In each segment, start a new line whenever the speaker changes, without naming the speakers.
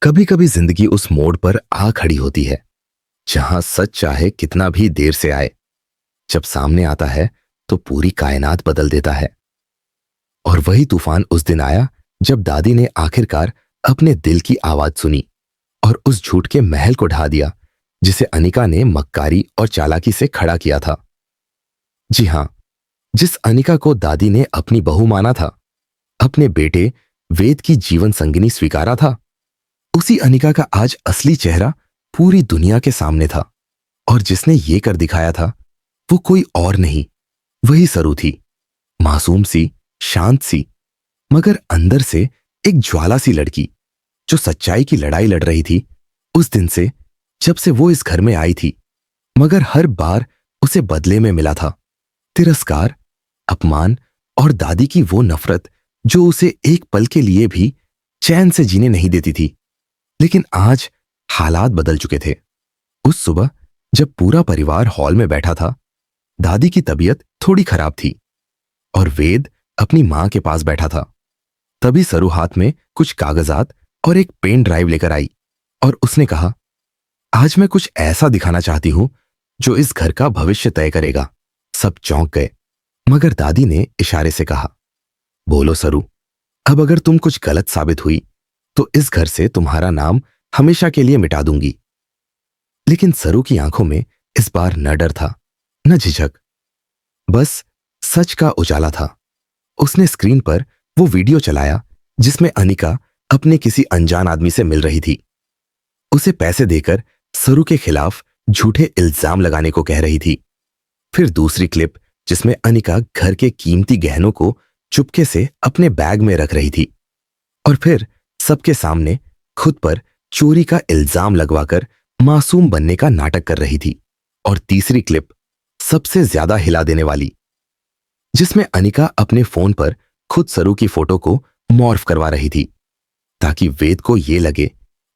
कभी कभी जिंदगी उस मोड़ पर आ खड़ी होती है जहां सच चाहे कितना भी देर से आए, जब सामने आता है तो पूरी कायनात बदल देता है। और वही तूफान उस दिन आया जब दादी ने आखिरकार अपने दिल की आवाज सुनी और उस झूठ के महल को ढा दिया जिसे अनिका ने मक्कारी और चालाकी से खड़ा किया था। जी हां, जिस अनिका को दादी ने अपनी बहू माना था, अपने बेटे वेद की जीवन संगिनी स्वीकारा था, उसी अनिका का आज असली चेहरा पूरी दुनिया के सामने था। और जिसने ये कर दिखाया था वो कोई और नहीं, वही सरू थी। मासूम सी, शांत सी, मगर अंदर से एक ज्वाला सी लड़की जो सच्चाई की लड़ाई लड़ रही थी उस दिन से, जब से वो इस घर में आई थी। मगर हर बार उसे बदले में मिला था तिरस्कार, अपमान और दादी की वो नफरत जो उसे एक पल के लिए भी चैन से जीने नहीं देती थी। लेकिन आज हालात बदल चुके थे। उस सुबह जब पूरा परिवार हॉल में बैठा था, दादी की तबीयत थोड़ी खराब थी और वेद अपनी मां के पास बैठा था। तभी सरू हाथ में कुछ कागजात और एक पेन ड्राइव लेकर आई और उसने कहा, आज मैं कुछ ऐसा दिखाना चाहती हूं जो इस घर का भविष्य तय करेगा। सब चौंक गए, मगर दादी ने इशारे से कहा, बोलो सरू, अब अगर तुम कुछ गलत साबित हुई तो इस घर से तुम्हारा नाम हमेशा के लिए मिटा दूंगी। लेकिन सरू की आंखों में इस बार न डर था, न झिझक, बस सच का उजाला था। उसने स्क्रीन पर वो वीडियो चलाया जिसमें अनिका अपने किसी अनजान आदमी से मिल रही थी। उसे पैसे देकर सरू के खिलाफ झूठे इल्जाम लगाने को कह रही थी। फिर दूसरी क्लिप जिसमें अनिका घर के कीमती गहनों को चुपके से अपने बैग में रख रही थी और फिर सबके सामने खुद पर चोरी का इल्जाम लगवाकर मासूम बनने का नाटक कर रही थी। और तीसरी क्लिप सबसे ज्यादा हिला देने वाली, जिसमें अनिका अपने फोन पर खुद सरू की फोटो को मॉर्फ करवा रही थी ताकि वेद को यह लगे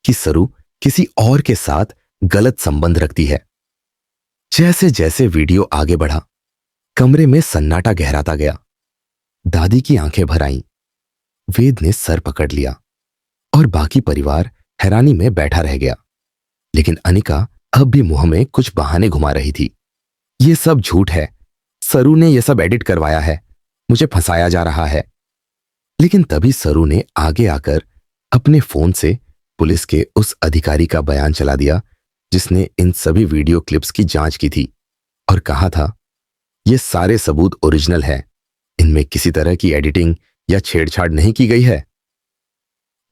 कि सरू किसी और के साथ गलत संबंध रखती है। जैसे जैसे वीडियो आगे बढ़ा, कमरे में सन्नाटा गहराता गया। दादी की आंखें भर आईं। वेद ने सर पकड़ लिया और बाकी परिवार हैरानी में बैठा रह गया। लेकिन अनिका अब भी मुंह में कुछ बहाने घुमा रही थी। ये सब झूठ है, सरू ने यह सब एडिट करवाया है, मुझे फंसाया जा रहा है। लेकिन तभी सरू ने आगे आकर अपने फोन से पुलिस के उस अधिकारी का बयान चला दिया जिसने इन सभी वीडियो क्लिप्स की जांच की थी और कहा था, ये सारे सबूत ओरिजिनल है, इनमें किसी तरह की एडिटिंग या छेड़छाड़ नहीं की गई है।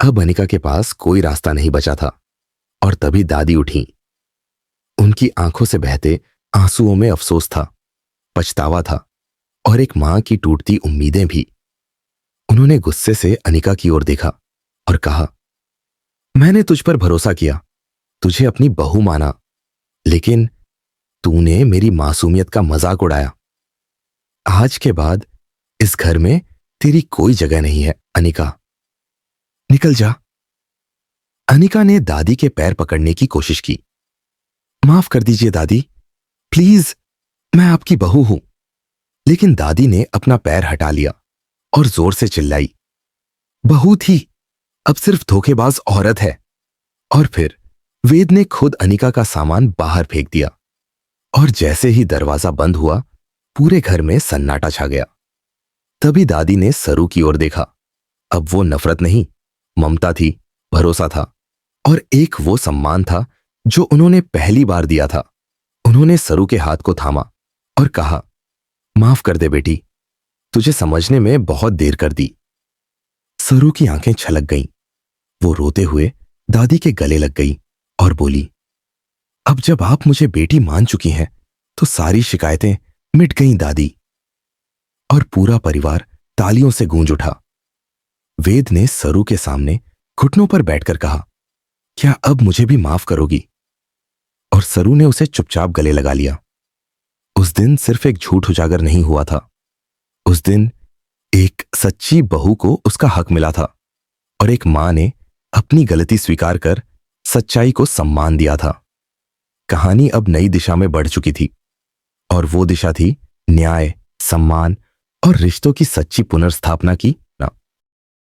अब अनिका के पास कोई रास्ता नहीं बचा था और तभी दादी उठी। उनकी आंखों से बहते आंसुओं में अफसोस था, पछतावा था और एक मां की टूटती उम्मीदें भी। उन्होंने गुस्से से अनिका की ओर देखा और कहा, मैंने तुझ पर भरोसा किया, तुझे अपनी बहू माना, लेकिन तूने मेरी मासूमियत का मजाक उड़ाया। आज के बाद इस घर में तेरी कोई जगह नहीं है अनिका, निकल जा। अनिका ने दादी के पैर पकड़ने की कोशिश की। माफ कर दीजिए दादी, प्लीज, मैं आपकी बहू हूं। लेकिन दादी ने अपना पैर हटा लिया और जोर से चिल्लाई, बहू थी, अब सिर्फ धोखेबाज औरत है। और फिर वेद ने खुद अनिका का सामान बाहर फेंक दिया और जैसे ही दरवाजा बंद हुआ, पूरे घर में सन्नाटा छा गया। तभी दादी ने सरू की ओर देखा। अब वो नफरत नहीं, ममता थी, भरोसा था और एक वो सम्मान था जो उन्होंने पहली बार दिया था। उन्होंने सरू के हाथ को थामा और कहा, माफ कर दे बेटी, तुझे समझने में बहुत देर कर दी। सरू की आंखें छलक गईं। वो रोते हुए दादी के गले लग गई और बोली, अब जब आप मुझे बेटी मान चुकी हैं तो सारी शिकायतें मिट गईं दादी। और पूरा परिवार तालियों से गूंज उठा। वेद ने सरू के सामने घुटनों पर बैठकर कहा, क्या अब मुझे भी माफ करोगी? और सरू ने उसे चुपचाप गले लगा लिया। उस दिन सिर्फ एक झूठ उजागर नहीं हुआ था, उस दिन एक सच्ची बहू को उसका हक मिला था और एक मां ने अपनी गलती स्वीकार कर सच्चाई को सम्मान दिया था। कहानी अब नई दिशा में बढ़ चुकी थी और वो दिशा थी न्याय, सम्मान और रिश्तों की सच्ची पुनर्स्थापना की।